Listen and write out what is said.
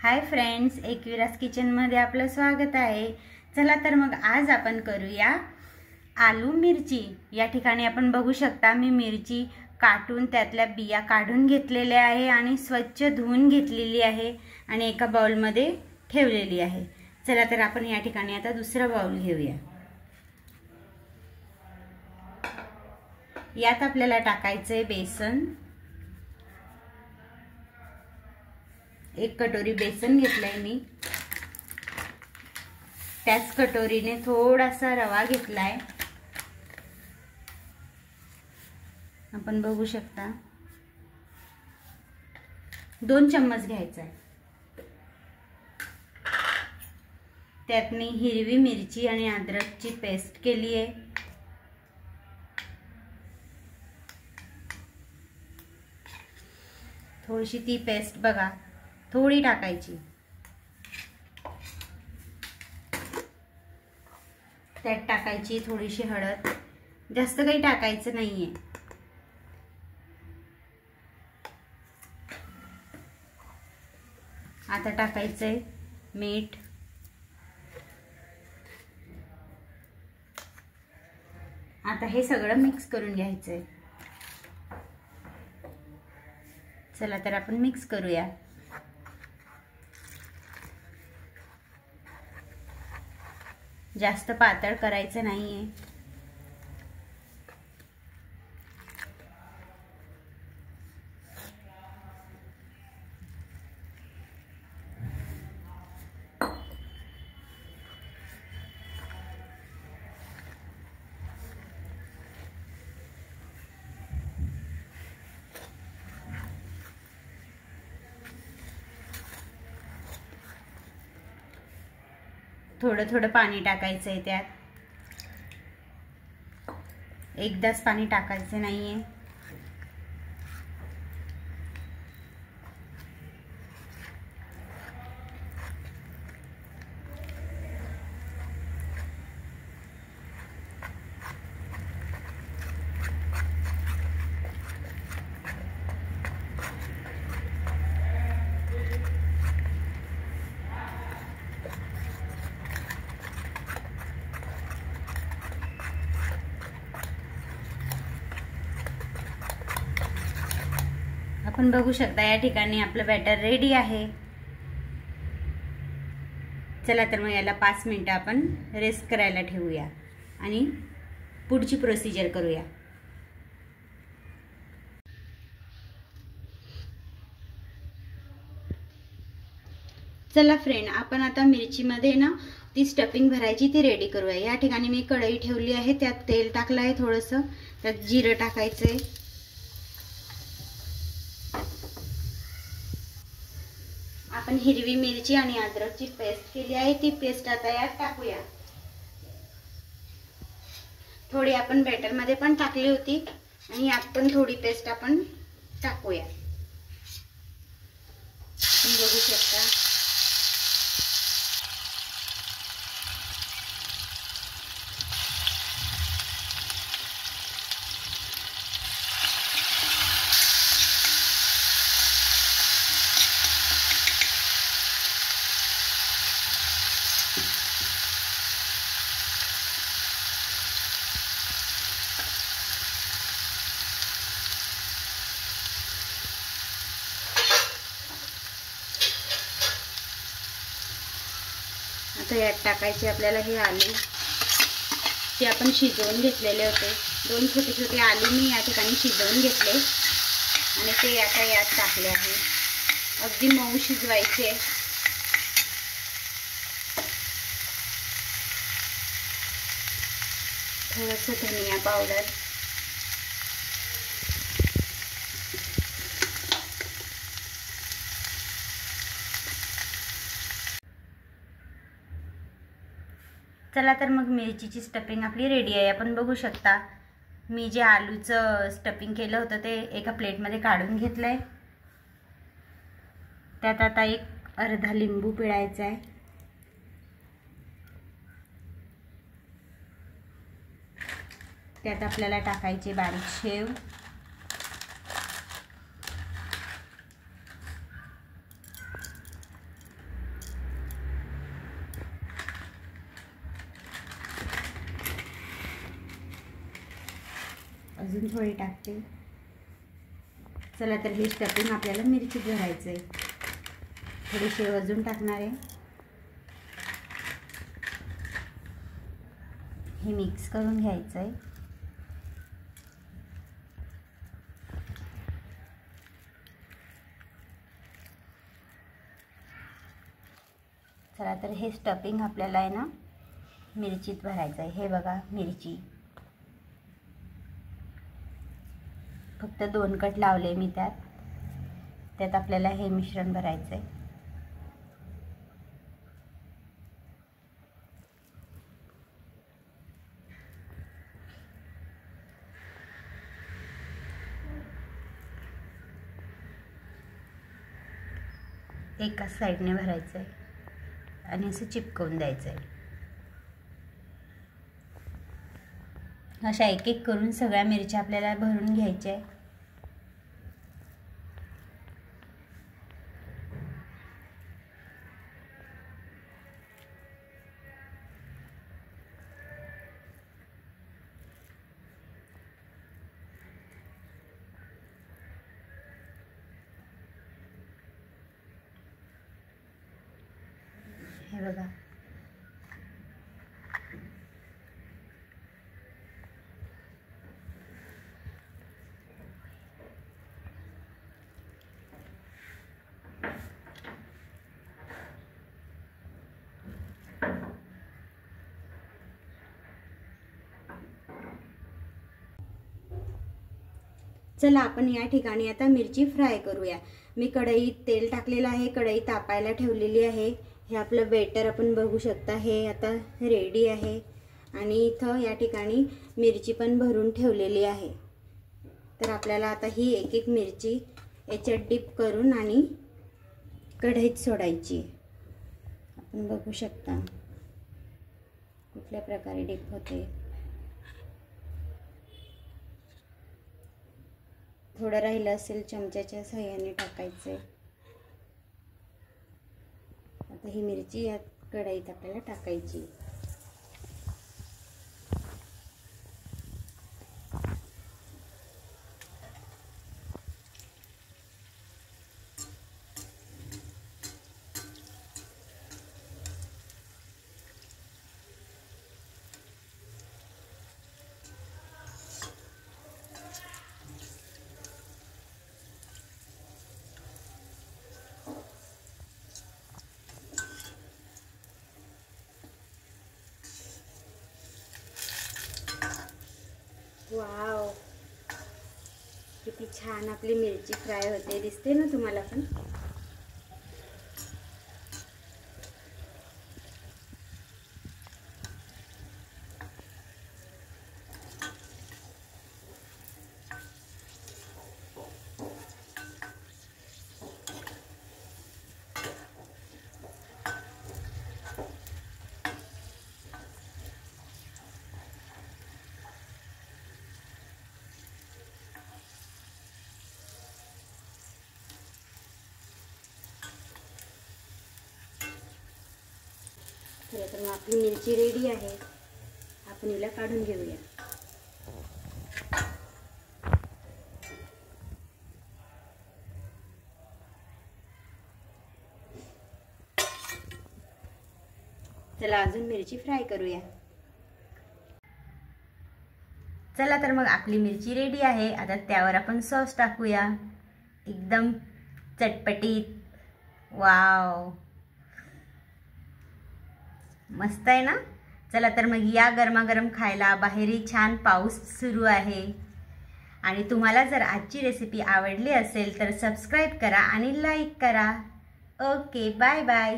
Hi friends, एकविराज किचनमध्ये आपलं स्वागत आहे। चला तर मग आज आपण करूया आलू मिरची। या ठिकाणी आपण बघू शकता मी मिरची काटून त्यातल्या बिया काढून घेतलेल्या आहे आणि स्वच्छ धुवून घेतलेली आहे आणि एका बाउलमध्ये ठेवलेली आहे। चला तर आपण या ठिकाणी आता दुसरा बाउल घेऊया। यात आपल्याला टाकायचे बेसन। एक कटोरी बेसन घेतलाय मी। त्याच कटोरीने थोडासा रवा घेतलाय, आपण बघू शकता 2 चम्मच घ्यायचा आहे। त्यात मी हिरवी मिरची आणि अद्रकची पेस्ट केली आहे। थोडीशी ती पेस्ट बघा थोडी टाकायची। त्यात टाकायची थोडीशी हळद, जास्त काही टाकायचं नाहीये। आता टाकायचंय मीठ। आता हे सगळं मिक्स करून घ्यायचंय। चला तर आपण मिक्स करूया। जास्त पातळ करायचं नाहीये। थोडं थोडं पाणी टाकायचंय त्यात, एकदाच पाणी टाकायचं नाहीये। आपण बघू शकता या ठिकाणी आपलं बॅटर रेडी आहे। चला तर मग याला 5 मिनिटं आपण रेस्ट करायला ठेवूया आणि पुढची प्रोसिजर करूया। चला फ्रेंड, आपण आता मिरची मध्ये ना ती स्टफिंग भरायची ती रेडी करूया। या ठिकाणी मी कढई ठेवली आहे, त्यात तेल टाकलं आहे थोडंसं, त्यात जिरं टाकायचंय। आपण हिरवी मिरची आणि अद्रकची पेस्ट केली आहे, ती पेस्ट आता यात टाकूया। थोडी आपण बॅटर मध्ये पण टाकली होती आणि यात पण थोडी पेस्ट आपण टाकूया। तुम्ही बघू शकता आता यात टाकायचे आपल्याला हे आलू, ते आपण शिजवून घेतलेले होते। 2 छोटे छोटे आलू मी या ठिकाणी शिजवून घेतले आणि ते आता यात टाकले आहे। अगदी मऊ शिजवायचे। थोडंसं धनिया पावडर, चला तर मग मिरचीची स्टफिंग आपली रेडी आहे। आपण बघू शकता मी जे आलूचं स्टफिंग केलं होतं ते एका प्लेटमध्ये काढून घेतलंय। त्यात आता एक अर्धा लिंबू पिळायचा आहे। त्यात आपल्याला टाकायचे बारीक शेव, अजून थोडी टाकते. चला तर हे स्टफिंग आपल्याला मिरचीत भरायचं आहे. थोडीशी अजून टाकणार आहे. हे मिक्स करून घ्यायचं आहे. चला तर हे स्टफिंग आपल्याला आहे ना मिरचीत भरायचं आहे. हे बघा मिरची फक्त 2 कट लावले मी त्यात आपल्याला हे मिश्रण भरायचं आहे. एकाच साईडने भरायचं आहे आणि असं चिपकवून द्यायचं आहे. अशा एक एक करून सगळ्या मिरच्या आपल्याला भरून घ्यायच्या आहे. हे बघा चला आपण या ठिकाणी आता मिरची फ्राय करूया. मी कढईत तेल टाकलेलं आहे. कढई तापायला ठेवलेली आहे. हे आपलं बेटर आपण बघू शकता हे आता रेडी आहे. आणि इथं या ठिकाणी मिरची पण भरून ठेवलेली आहे. तर आपल्याला आता ही एक एक मिरची याच्यात डिप करून आणि कढईत सोडायची. आपण बघू शकता कुठल्या प्रकारे डिप होते. थोडं राहिलं असेल चमच्याच्या सहाय्याने टाकायचे. आता ही मिरची या कढईत आपल्याला टाकायची. वाव, किती छान आपली मिरची फ्राय होते. दिसते ना तुम्हाला पण. चला तर मग आपली मिरची रेडी आहे. आपण हिला काढून घेऊया. चला अजून मिरची फ्राय करूया. चला तर मग आपली मिरची रेडी आहे. आता त्यावर आपण सॉस टाकूया. एकदम चटपटीत. वाव, मस्त आहे ना. चला तर मग या गरमागरम खायला. बाहेरही छान पाऊस सुरू आहे. आणि तुम्हाला जर आजची रेसिपी आवडली असेल तर सबस्क्राईब करा आणि लाईक करा. Okay, bye bye.